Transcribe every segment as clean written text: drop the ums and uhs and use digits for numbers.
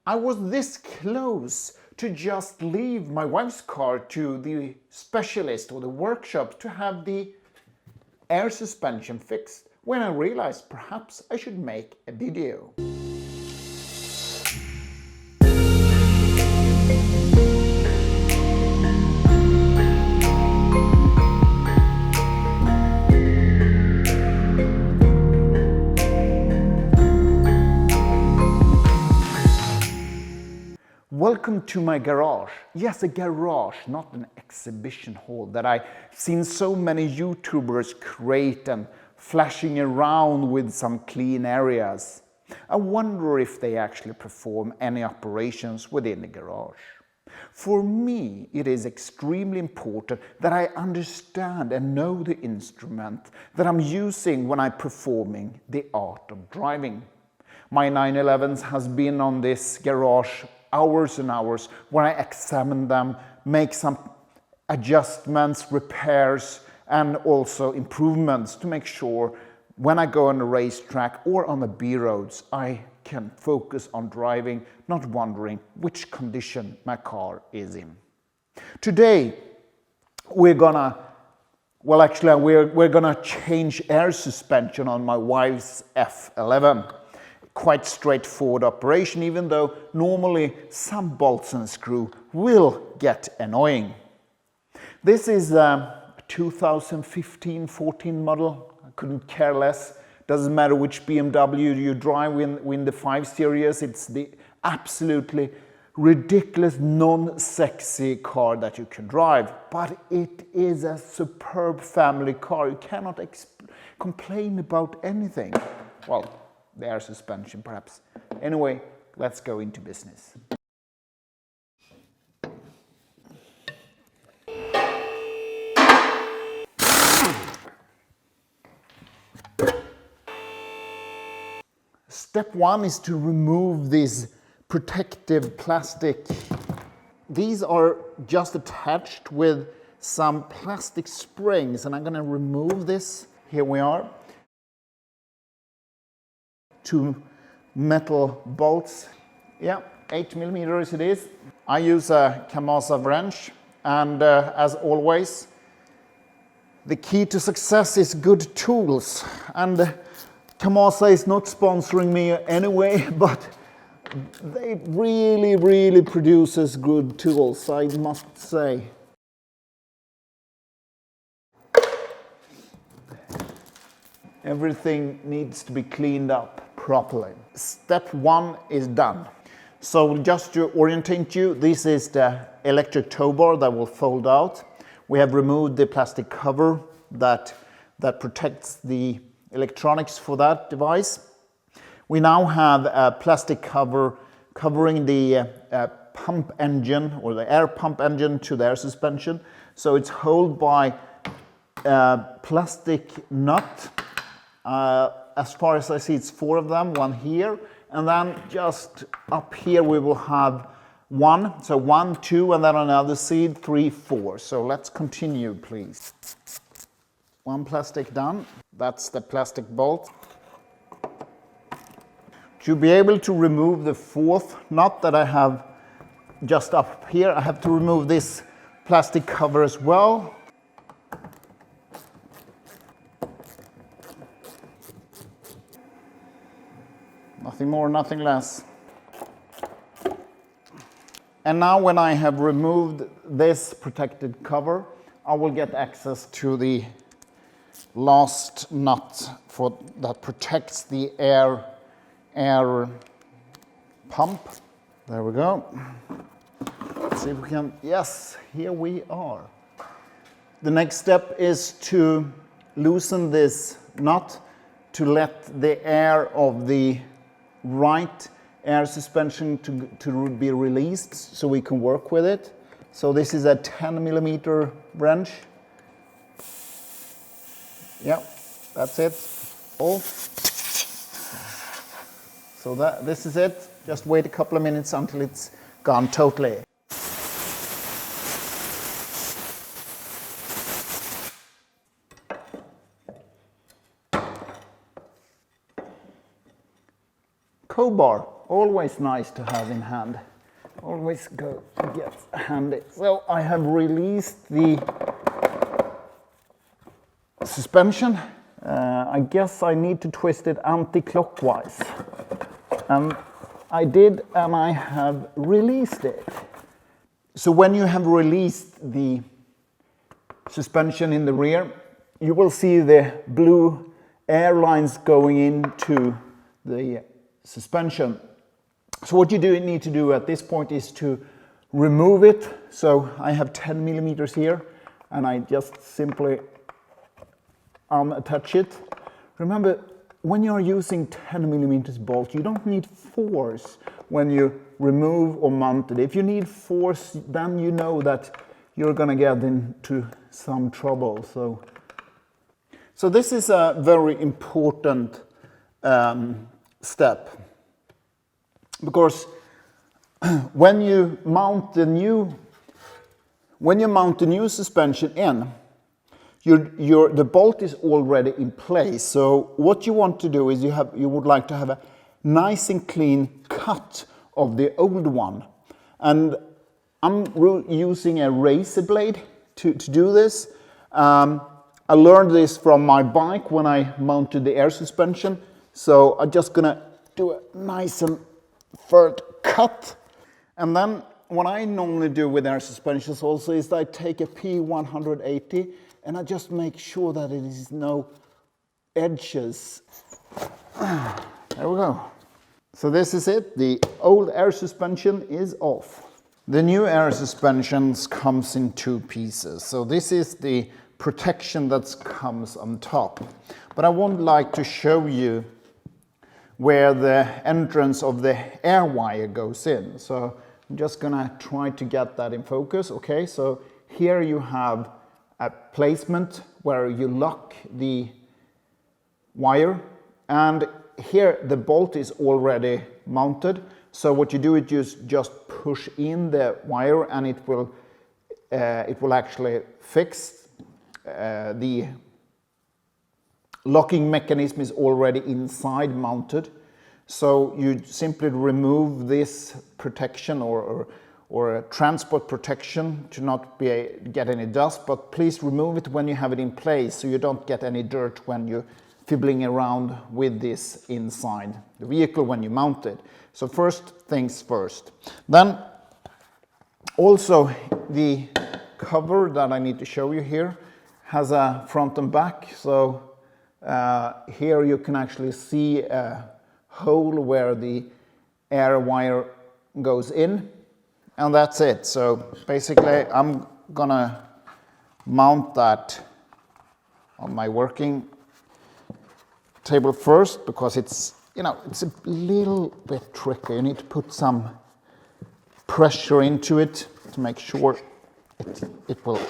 I was this close to just leave my wife's car to the specialist or the workshop to have the air suspension fixed when I realized perhaps I should make a video. Welcome to my garage. Yes, a garage, not an exhibition hall that I've seen so many YouTubers create and flashing around with some clean areas. I wonder if they actually perform any operations within the garage. For me, it is extremely important that I understand and know the instrument that I'm using when I'm performing the art of driving. My 911s has been on this garage hours and hours where I examine them, make some adjustments, repairs, and also improvements to make sure when I go on a racetrack or on the B roads, I can focus on driving, not wondering which condition my car is in. Today, we're gonna change air suspension on my wife's F11. Quite straightforward operation, even though normally some bolts and screw will get annoying. This is a 2015-14 model. I couldn't care less. Doesn't matter which BMW you drive in the 5 Series. It's the absolutely ridiculous, non-sexy car that you can drive. But it is a superb family car. You cannot complain about anything. Well, the air suspension perhaps. Anyway, let's go into business. Step one is to remove this protective plastic. These are just attached with some plastic springs, and I'm going to remove this. Here we are. 2 metal bolts. Yeah, 8mm it is. I use a Kamasa wrench, and as always, the key to success is good tools. And Kamasa is not sponsoring me anyway, but they really produces good tools, I must say. Everything needs to be cleaned up properly. Step one is done. So just to orientate you, this is the electric tow bar that will fold out. We have removed the plastic cover that protects the electronics for that device. We now have a plastic cover covering the pump engine or the air pump engine to the air suspension. So it's held by a plastic nut. As far as I see, it's 4 of them, 1 here, and then just up here we will have 1. So 1, 2, and then another seed, 3, 4. So let's continue, please. 1 plastic done. That's the plastic bolt. To be able to remove the 4th nut that I have just up here, I have to remove this plastic cover as well. Nothing more, nothing less. And now when I have removed this protected cover, I will get access to the last nut that protects the air pump. There we go. Let's see if we can, yes, here we are. The next step is to loosen this nut to let the air of the right air suspension to be released so we can work with it. So this is a 10mm wrench. Yep, that's it. Off. So this is it. Just wait a couple of minutes until it's gone totally. Tow bar always nice to have in hand. Always get handy. So I have released the suspension. I guess I need to twist it anti-clockwise. I did, and I have released it. So when you have released the suspension in the rear, you will see the blue air lines going into the suspension. So what you need to do at this point is to remove it. So I have 10 millimeters here, and I just simply unattach it. Remember, when you're using 10 millimeters bolt, you don't need force when you remove or mount it. If you need force, then you know that you're gonna get into some trouble. So this is a very important step, because when you mount the new suspension in, the bolt is already in place. So what you want to do is you would like to have a nice and clean cut of the old one, and I'm using a razor blade to do this. I learned this from my bike when I mounted the air suspension. So I'm just gonna do a nice and firm cut. And then what I normally do with air suspensions also is that I take a P180 and I just make sure that it is no edges. There we go. So this is it. The old air suspension is off. The new air suspensions comes in two pieces. So this is the protection that comes on top. But I would like to show you where the entrance of the air wire goes in. So I'm just gonna try to get that in focus. Okay, so here you have a placement where you lock the wire, and here the bolt is already mounted. So what you do is you just push in the wire, and it will actually fix. The locking mechanism is already inside mounted. So you simply remove this protection or a transport protection to not get any dust, but please remove it when you have it in place so you don't get any dirt when you're fiddling around with this inside the vehicle when you mount it. So first things first. Then also the cover that I need to show you here has a front and back. So here you can actually see a hole where the air wire goes in, and that's it. So basically I'm gonna mount that on my working table first, because it's a little bit tricky. You need to put some pressure into it to make sure it will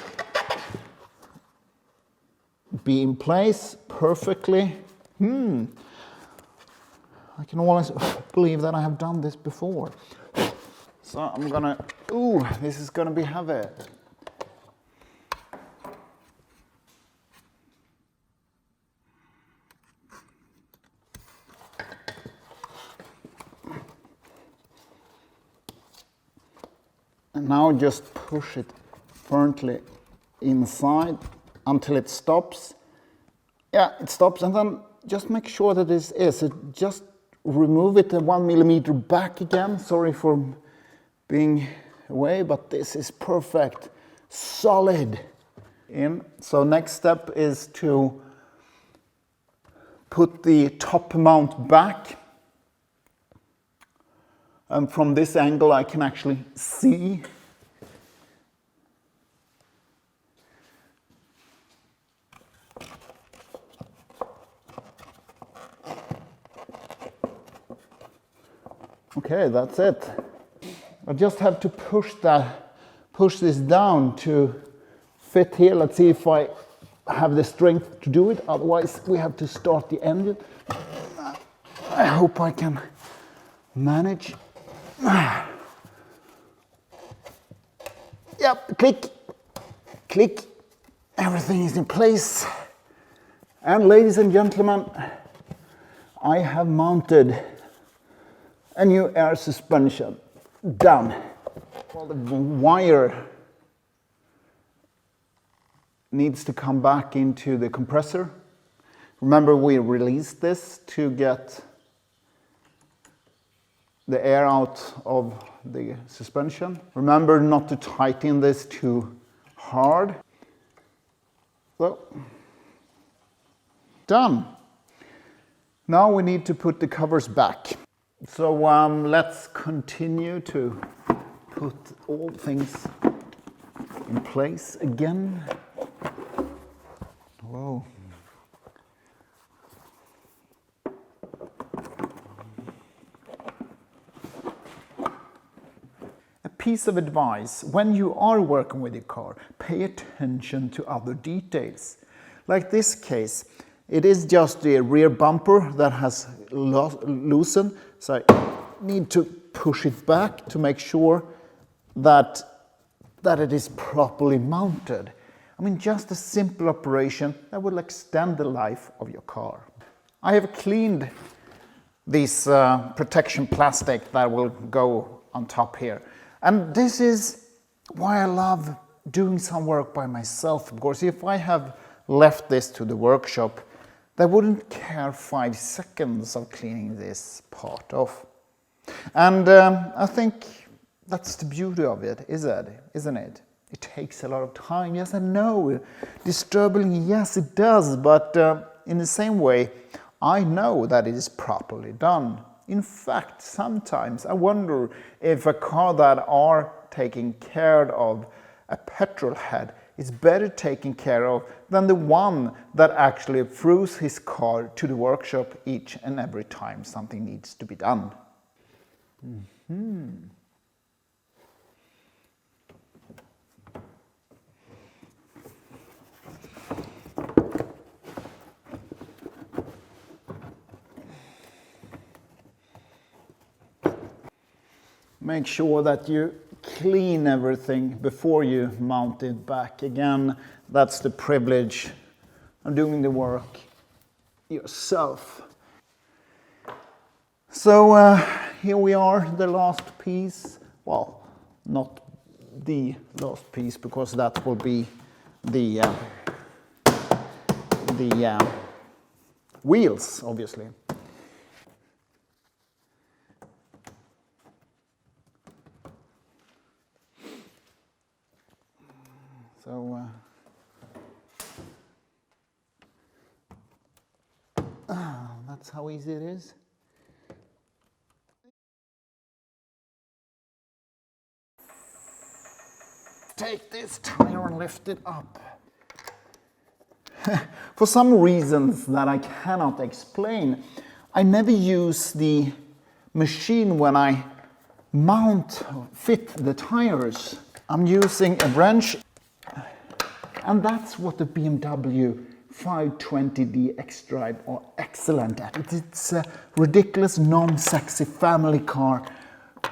be in place perfectly. I can always believe that I have done this before. So I'm gonna, this is gonna be heavy. And now just push it firmly inside until it stops. Yeah, it stops, and then just make sure that this is. Just remove it 1 millimeter back again. Sorry for being away, but this is perfect, solid in. So next step is to put the top mount back. And from this angle I can actually see okay, that's it. I just have to push this down to fit here. Let's see if I have the strength to do it. Otherwise we have to start the engine. I hope I can manage. Yep, click, click, everything is in place. And ladies and gentlemen, I have mounted A new air suspension. Done. Well, the wire needs to come back into the compressor. Remember, we released this to get the air out of the suspension. Remember not to tighten this too hard. So, done. Now we need to put the covers back. So let's continue to put all things in place again. Whoa. A piece of advice: when you are working with your car, pay attention to other details. Like this case, it is just the rear bumper that has loosened, so I need to push it back to make sure that it is properly mounted. I mean, just a simple operation that will extend the life of your car. I have cleaned this protection plastic that will go on top here. And this is why I love doing some work by myself. Because if I have left this to the workshop, they wouldn't care 5 seconds of cleaning this part off. And I think that's the beauty of it, isn't it? It takes a lot of time. Yes, I know. Disturbing, yes, it does. But in the same way, I know that it is properly done. In fact, sometimes I wonder if a car that are taking care of a petrol head is better taken care of than the one that actually throws his car to the workshop each and every time something needs to be done. Make sure that you clean everything before you mount it back. Again, that's the privilege of doing the work yourself. So here we are, the last piece. Well, not the last piece, because that will be the wheels, obviously. So that's how easy it is. Take this tire and lift it up. For some reasons that I cannot explain, I never use the machine when I fit the tires. I'm using a wrench. And that's what the BMW 520d X-drive are excellent at. It's a ridiculous, non-sexy family car.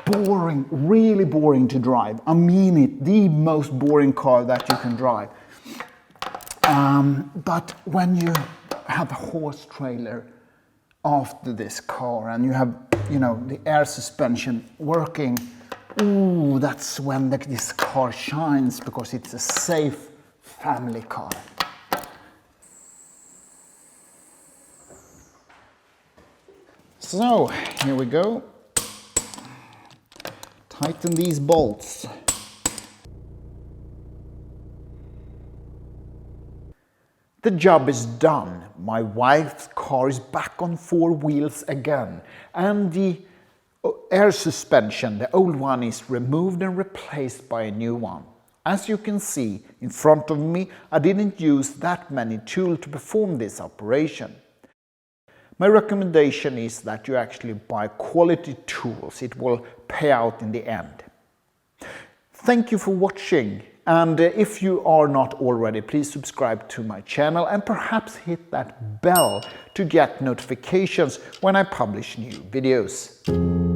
Boring, really boring to drive. I mean it, the most boring car that you can drive. But when you have a horse trailer after this car and you have, the air suspension working, ooh, that's when this car shines, because it's a safe family car. So, here we go. Tighten these bolts. The job is done. My wife's car is back on 4 wheels again. And the air suspension, the old one, is removed and replaced by a new one. As you can see in front of me, I didn't use that many tools to perform this operation. My recommendation is that you actually buy quality tools. It will pay out in the end. Thank you for watching, and if you are not already, please subscribe to my channel and perhaps hit that bell to get notifications when I publish new videos.